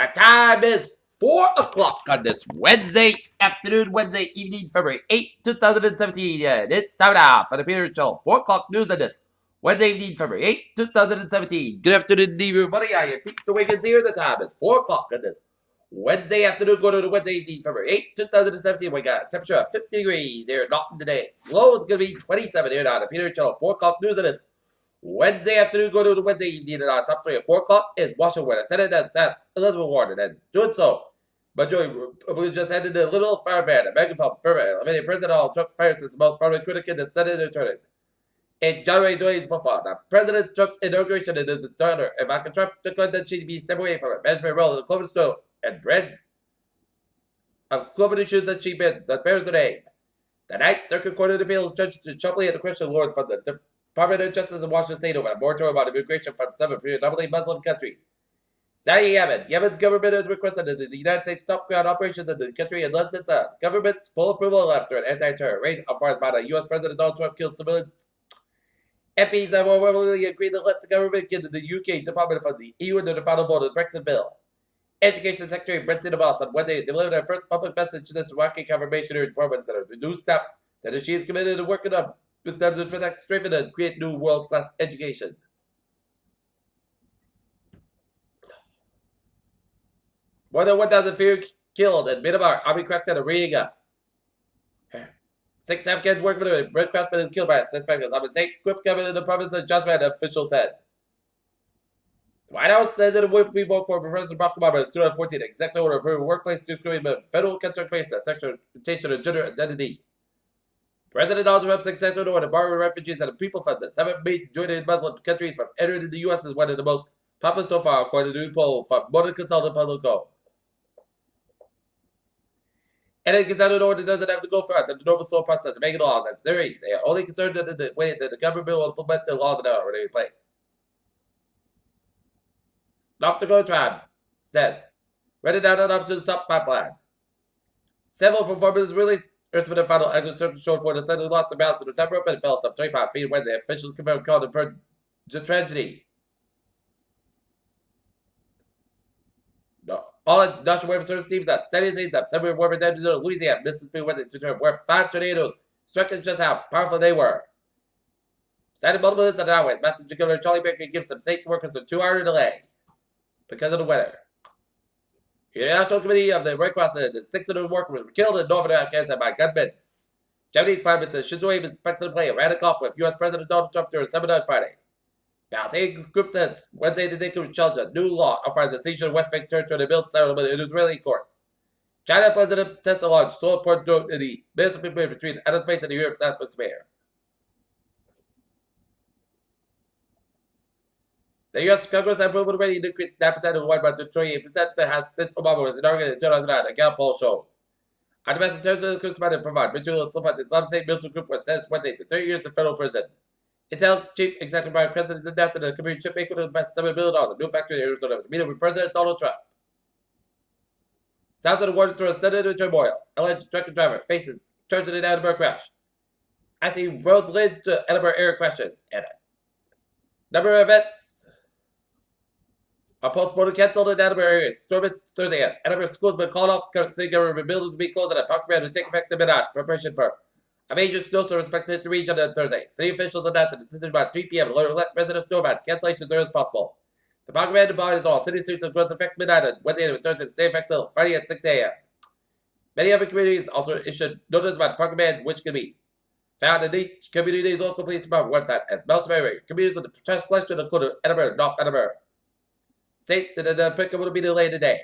The time is 4 o'clock on this Wednesday afternoon, Wednesday evening, February 8, 2017. And it's time now for the Peter Show. 4 o'clock news on this Wednesday evening, February 8, 2017. Good afternoon, everybody. I am Peter Wiggins here. The time is 4 o'clock on this Wednesday afternoon, going to the Wednesday evening, February 8, 2017. We got a temperature of 50 degrees here in Dalton today. Low is going to be 27 here now. The Peter Show. 4 o'clock news on this Wednesday afternoon, go to the Wednesday evening at our top 3 at 4 o'clock is Washington. Senate as stats Elizabeth Warren, and doing so. But we just headed the little fire ban, a megaphone permit. I mean, President Donald Trump's Paris is the most prominent critic in the Senate attorney. In January 2024, the President Trump's inauguration in his daughter, Ivanka Trump, declared that she'd be stepped away from her management role in the Clover Stone and bread of Clover issues that she bid that bears her name. The Ninth Circuit Court of Appeals judged sharply at the Christian laws from the Department of Justice in Washington State over a moratorium on immigration from 7 predominantly Muslim countries. Saudi Yemen. Yemen's government has requested that the United States stop ground operations in the country unless it's a government's full approval after an anti-terror raid authorized by the U.S. President Donald Trump killed civilians. MPs have overwhelmingly agreed to let the government get the UK Department from the EU into the final vote of the Brexit bill. Education Secretary Brenton DeVos on Wednesday delivered her first public message to this Iraqi confirmation her department center. The new step that she is committed to working up with them to protect, strengthen, and create new world-class education. More than 1,000 fewer killed in Myanmar. Army crackdown in Rohingya. 6 Afghans working for the Red Cross men is killed by a suspect Islamic State group coming in the province of Jazman, officials said. The White House said that it we vote for President Barack Obama's 2014 executive order approving workplace security federal construction-based sexual and gender identity. President Donald Trump's executive order to borrow refugees and the people from the 7 majority Muslim countries from entering the U.S. is one of the most popular so far, according to a new poll from Modern Consultant Politico. And a consultant order doesn't have to go through the normal slow process of making laws. That's theory. They are only concerned that the way that the government will implement the laws that are already in place. North Dakota tribe says, ready down and up to the sub pipeline. Several performances released. Here's for the final excerpt showed for the suddenly lost the balance of the temper and fell some 25 feet Wednesday. Officials confirmed called the tragedy. No. All its National Weather Service teams at steady scenes of severe weather damage in Louisiana, Mississippi, Wednesday to determine where 5 tornadoes struck and just how powerful they were. Citing multiple incidents on highways, Massachusetts Governor Charlie Baker gives some state workers a 2-hour delay because of the weather. The National Committee of the Red Cross said that 6 of the workers were killed in northern Afghanistan by gunmen. Japanese Prime Minister Shinzo Abe is expected to play a random golf with U.S. President Donald Trump during a seminar on Friday. Palestinian group says Wednesday that they could challenge a new law authorizing the seizure of West Bank territory to build settlement in Israeli courts. China President tests a launch so important in the Mississippi between aerospace and the Earth's atmosphere. The U.S. Congress has approved already to increase 9% of one to 28% that has since Obama was inaugurated in 2009, a Gallup poll shows. Our domestic terrorism conspiracy provide material support to Islamic State military group was sentenced Wednesday to 30 years in federal prison. Intel Chief Executive Brian Crescent is announced that the computer chip maker will invest $7 billion in a new factory in Arizona to meet with President Donald Trump. Sounds of the water through a Senate in turmoil. Alleged truck driver faces charged in an Edinburgh crash. I see roads leads to Edinburgh air crashes and a number of events are postponed canceled in Edinburgh areas. Storm Thursday as Edinburgh schools been called off. City government buildings will be closed and a park ban to take effect in midnight. Preparation for a major snowstorm expected to the region on Thursday. City officials announced a decision about 3 p.m. to let residents know about cancellations as early as possible. The park ban to is all city streets will go into effect midnight on Wednesday and Thursday to stay effective till Friday at 6 a.m. Many other communities also issued notice about the park ban, which can be found in each community's local police department website as most of area. Communities with the trash collection include Edinburgh, North Edinburgh. State that the pickup will be delayed today.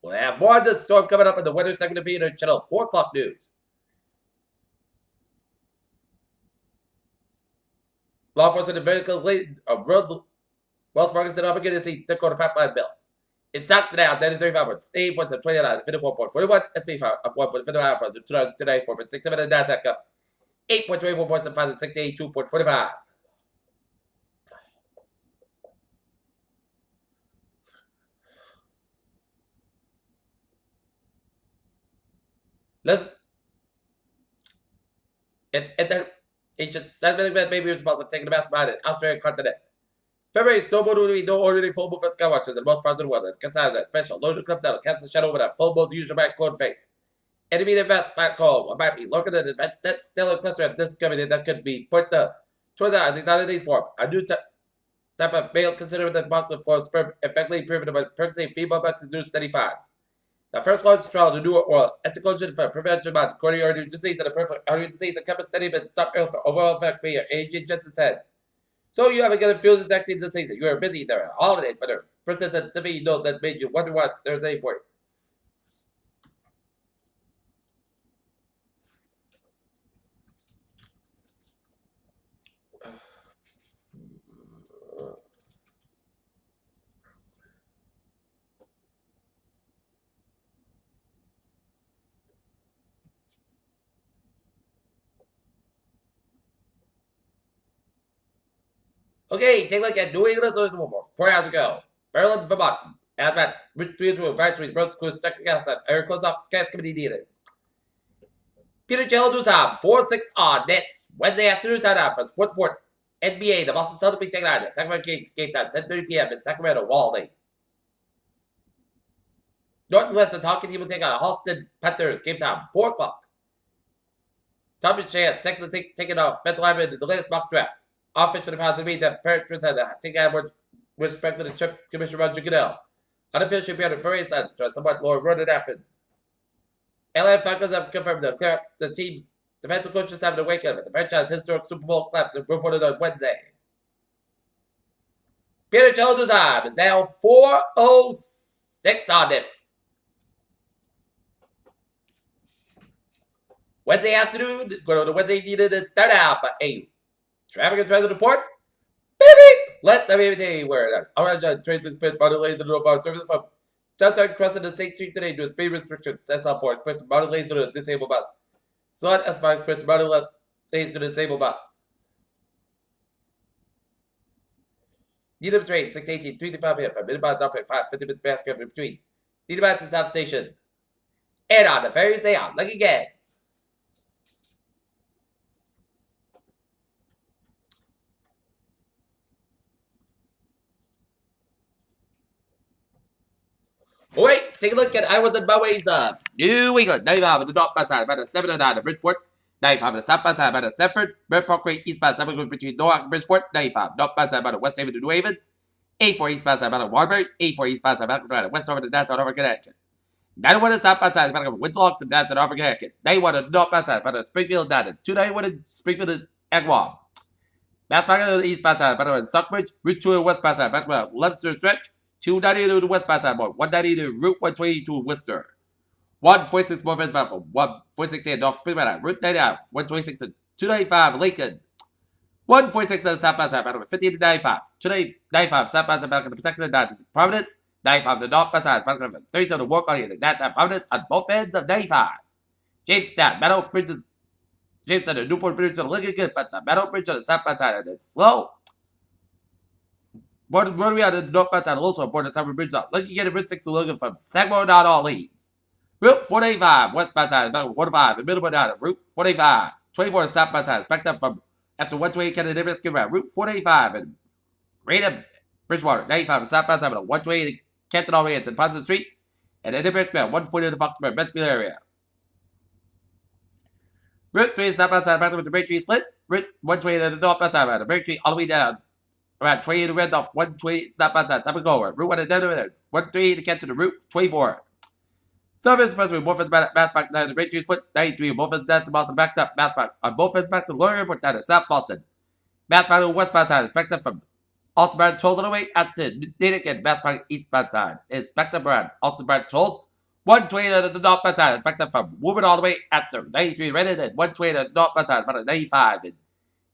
We'll have more of this storm coming up in the weather segment of Peter Channel 4 o'clock news. Law enforcement and vehicles lead a road Wells Fargo said obligated to see Dakota pipeline built. It stocks today 93.5 points, 8 points of 29, 54.41, SP5 up 1.55 points, 2,009, 4.67, and NASDAQ up 8.24 points and 5.68, Let's the ancient seismic event may be responsible for taking the mass mind in Australian continent. February snowboard will be no ordinary full moon for sky watchers in most parts of the world. It's considered special. Load the clips that'll cast a shadow over that full moon's usual back cone face. Enemy the best back cone. What might be looking at that stellar cluster of discovery that could be put towards the these form. A new type of male considered the box of for sperm effectively proven by purchasing female bucks new steady finds. The first large trial to do oral anticoagulant for prevention of coronary artery disease and a perfect artery disease that kept study but stop early for overall effect by your aging just as head. So you haven't got a field vaccine disease. You are busy there are holidays, but there persistent specific notes that made you wonder what there's any for. Okay, take a look at New England Source War 4 hours ago. Maryland, Vermont. Asmat, which tweets were advisory, broke to stuck to gas, air close off, gas committee needed. Peter Jello News Hub, 4-6 on this Wednesday afternoon time for Sports Report. NBA, the Boston Celtics taking on the Sacramento Kings, game time, 10:30 p.m. in Sacramento, Wally. Northwestern's hockey team will take on Halston Panthers, game time, 4 o'clock. Tommy Chance, Texas taking off Mental Lineman in the latest mock draft. Officially positive mean that Patriots has taken on with respect to the Chip Commissioner Roger Goodell. Unofficially beyond the various somewhat lower run it happened. LA Falcons have confirmed the team's defensive coaches having to wake up at the franchise historic Super Bowl collapse reported on Wednesday. Peter Jones' time is now 4:06 on this. Wednesday afternoon, go to the Wednesday needed and start out for a traffic and transit report. Baby! Let's have everything where orange trains express modern lanes and road service from downtown crossing the State Street today due to speed restrictions. SL4 express modern lanes to the disabled bus. Slot S5 express modern lanes to the disabled bus. Needham train 618, 3:05 p.m. from Midbound Downport 5, 50 minutes past in between Needham and South Station. And on the ferry, stay on. Look again. All right, take a look at Iowa's and Bowe's New England. 95 on the northbound side, about a 709 of Bridgeport. 95 on the southbound side, about a Sanford. Bird Parkway, eastbound side, between Norwalk and Bridgeport. 95 northbound side, about a West Haven to New Haven. 84 eastbound side, about a Warburg. 84 eastbound side, about a West over to downtown over Connecticut. 91 on the southbound side, about a Winslow and downtown over Connecticut. 91 on the northbound side, about a Springfield down. 291 in Springfield and Agawam. Massbach on the eastbound side, about a Stockbridge. Route 2 on the westbound side, about a Leicester stretch. 290 to the westbound side, 190 to Route 120 to Worcester. 146 more friends about 146 and North Springman, Route 99, 126 and 295 Lincoln. 146 on the southbound side, about 50 to 95. 295 southbound side, about protected the Providence. 95 the northbound side, about 37 to work on it. That's at Providence on both ends of 95. Jamestown, Meadow Bridges. Jamestown, the Newport Bridge on the Lincoln, but the Meadow Bridge on the southbound side, and it's slow. Where we are the northbound side, also aboard the Summer Bridge. Looking at the Bridge 6 to looking from Sagamore down all leads. Route 485, westbound side, about 105, and middle down. Route 485, 24 southbound side, backed up from after 128 Kennedy Nebraska around Route 485 and Radom Bridgewater, 95 southbound side, about 128 Canton all the way into Positive Street, and then Nebraska 140 to the Foxborough, Bensfield area. Route 3 southbound side, back with the Break Tree split. Route 120 to the northbound side, about the Break Tree all the way down. Around 20 to Red off 120 southbound side, South Gower. Route 1 and then 130 to get to the Route 24. Southern Expressway, both ends back, Massbach down to Great Tree Split, 93, both ends down to Boston, backed up, Massbach on both ends back to Lawyer Airport down to South Boston. Massbach on the westbound side is backed up from Austin Brand Tolls all the way out to Natick, and Massbach eastbound side is backed up around Austin Brand Tolls. 120 to the northbound side is backed up from Woburn all the way out to 93 Reddit, and 120 to the northbound side, about 95 in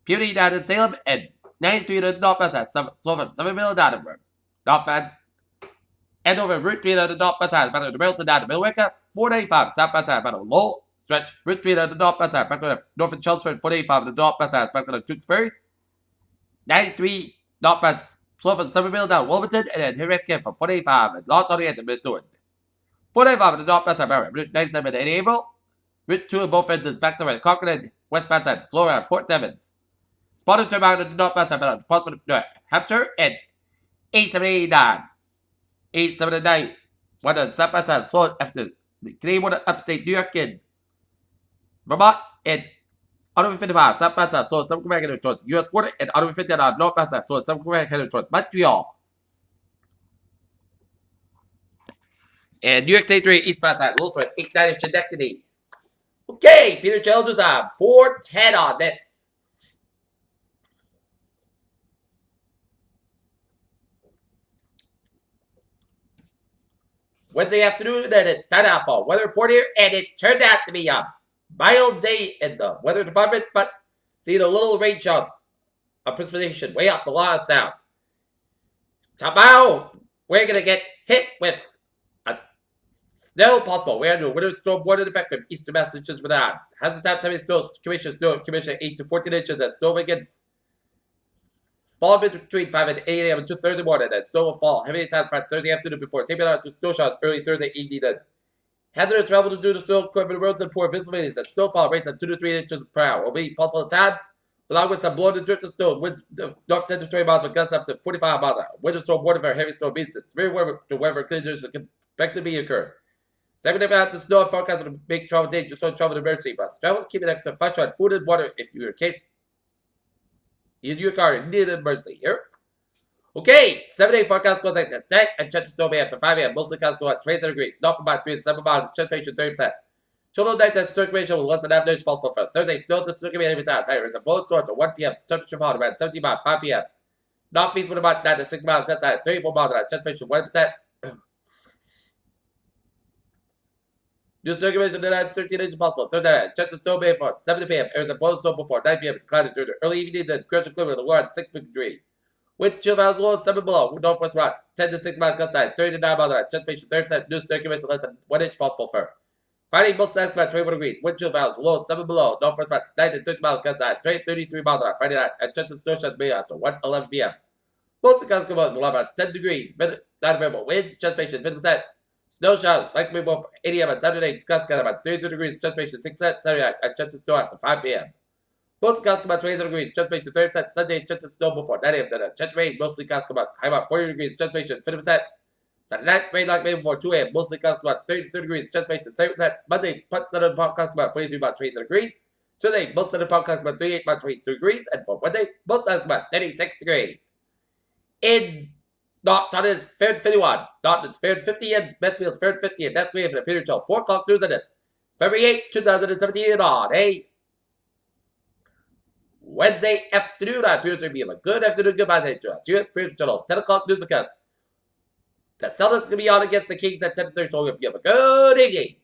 Puny down in Salem, and 93 to the northbound side, so from Somerville down to northbound. And over Route 3 to the northbound side, about to Middleton down to Millwicker. 485 southbound side, about a Lowell stretch. Route 3 to the northbound side, back to North Chelmsford. 485 to the northbound side, back to Tewksbury. 93 northbound, slow from Somerville down to Wilmington, and then here again from 485 and Lawrence all the way to Mid-Thorn. 485 to the northbound side, about Route 97 and April. Route 2 on both ends is back to Concord and westbound side, slow around Fort Devens. Spotted turn out to the northbound side, about Portsmouth, New Hampshire, and 879. 879. What a step as a sold after the Canadian one upstate New York in Vermont and Ottawa 55. Step as a sold some Quebec and towards US border and Ottawa 59. North as a sold some Quebec and towards Montreal. And New York State 3 East Passage, also at 890 Schenectady. Okay, Peter Childers on 410 on this. Wednesday afternoon, and it's time out for weather report here, and it turned out to be a mild day in the weather department, but seeing a little rain showers of precipitation way off the line of sound. Tomorrow, we're going to get hit with a snow possible. We're under a winter storm warning effect from eastern Massachusetts with that. Hazard time 7 snow commission 8 to 14 inches, and snow again fall between 5 and 8 a.m. until Thursday morning, and snow will fall heavy time Friday, Thursday afternoon before taping out to snow showers early Thursday evening. Then hazardous travel to do the snow equipment roads and poor visibility. The snowfall rates at 2 to 3 inches per hour will be possible at times, along with some blown and drifted snow. Winds north 10 to 20 miles with gusts up to 45 miles an hour. Winter storm warning for heavy snow means it's very warm to weather conditions that can expect to be occurred. 7 out to snow forecast will make travel dangerous, so travel emergency. But travel keep an extra fresh on food and water if you're in case in your car in need of emergency here. Okay, 7-day forecast goes like this. Tonight and chance of snow may after 5 a.m. Mostly clouds go at 27 degrees. North about 3 to 7 miles. Chance temperature 30%. Total night test circulation with less than half an inch possible for Thursday. Snow to circulate every time. Higher is a bold storm to 1 p.m. Temperature fall around 17 miles 5 p.m. Northeast wind about 9 to 6 miles. That's at 34 miles an hour. Chance temperature 1%. New circulation at 13 inches possible. Thursday night. Chance of snow may for 7 p.m. Arizona bold storm before 9 p.m. It's cloudy during the early evening. Then gradual clear with the low at 6 degrees. Wind chill as low as 7 below. Northwest route 10 to 6 miles outside. 30 to 9 miles an hour. Chance temperature 30%. New circulation less than 1 inch possible for Friday, most nights about 21 degrees. Wind chill values low 7 below. Northwest about 9 to 30 miles outside. 33 miles an hour. Friday night. And chance of snow showers may after 1:11 p.m. Most of the come out about 10 degrees. Not available. Winds. Chance temperature 50%. Snow showers likely more for 8 a.m. on Saturday. Gusts got about 32 degrees. Chance temperature 6%. Saturday night. And chance of snow after 5 p.m. Mostly clouds come about 27 degrees. Chance temperature 30%. Sunday, chance of snow before 9 a.m. Then a chance of rain. Mostly clouds come about high about 40 degrees. Chance temperature 50%. Saturday night, rain like maybe before 2 a.m. Mostly clouds come about 33 degrees. Chance temperature 30%. Monday, southern part clouds come about 43 about 27 degrees. Tuesday, most southern part clouds come about 38 about 22 degrees. And for Wednesday, most clouds come about 36 degrees. In Norton is fair 51. Norton is fair 50 and Mansfield is fair 50. And that's me for the Peter Show. 4 o'clock news on this. February 8, 2017 and on. Hey. Wednesday afternoon, I appear to be a good afternoon. Goodbye to us. Here at Peter Channel, 10 o'clock news because the Celtics going to be on against the Kings at 10:30. So we have a good evening.